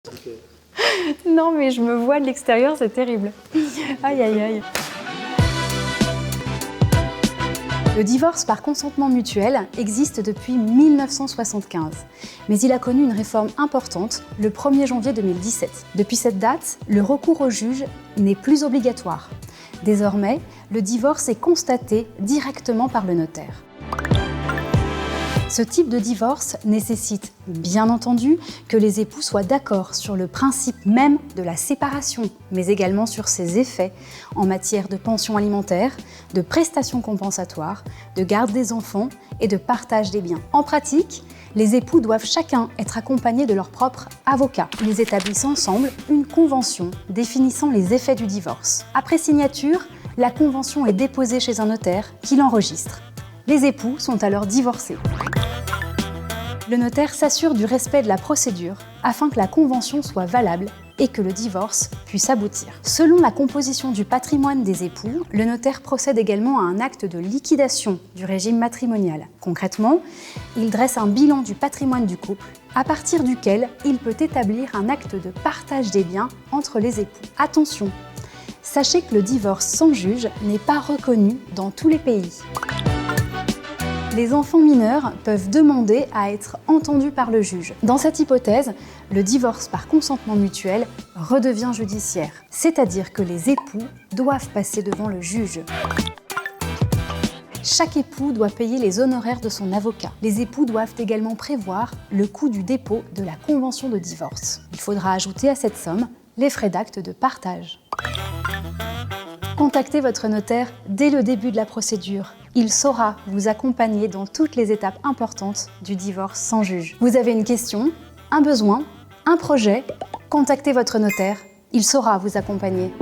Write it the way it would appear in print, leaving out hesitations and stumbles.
Okay. Non, mais je me vois de l'extérieur, c'est terrible. Aïe, aïe, aïe. Le divorce par consentement mutuel existe depuis 1975, mais il a connu une réforme importante le 1er janvier 2017. Depuis cette date, le recours au juge n'est plus obligatoire. Désormais, le divorce est constaté directement par le notaire. Ce type de divorce nécessite, bien entendu, que les époux soient d'accord sur le principe même de la séparation, mais également sur ses effets en matière de pension alimentaire, de prestations compensatoires, de garde des enfants et de partage des biens. En pratique, les époux doivent chacun être accompagnés de leur propre avocat. Ils établissent ensemble une convention définissant les effets du divorce. Après signature, la convention est déposée chez un notaire qui l'enregistre. Les époux sont alors divorcés. Le notaire s'assure du respect de la procédure afin que la convention soit valable et que le divorce puisse aboutir. Selon la composition du patrimoine des époux, le notaire procède également à un acte de liquidation du régime matrimonial. Concrètement, il dresse un bilan du patrimoine du couple, à partir duquel il peut établir un acte de partage des biens entre les époux. Attention, sachez que le divorce sans juge n'est pas reconnu dans tous les pays. Les enfants mineurs peuvent demander à être entendus par le juge. Dans cette hypothèse, le divorce par consentement mutuel redevient judiciaire, c'est-à-dire que les époux doivent passer devant le juge. Chaque époux doit payer les honoraires de son avocat. Les époux doivent également prévoir le coût du dépôt de la convention de divorce. Il faudra ajouter à cette somme les frais d'acte de partage. Contactez votre notaire dès le début de la procédure. Il saura vous accompagner dans toutes les étapes importantes du divorce sans juge. Vous avez une question, un besoin, un projet? Contactez votre notaire, il saura vous accompagner.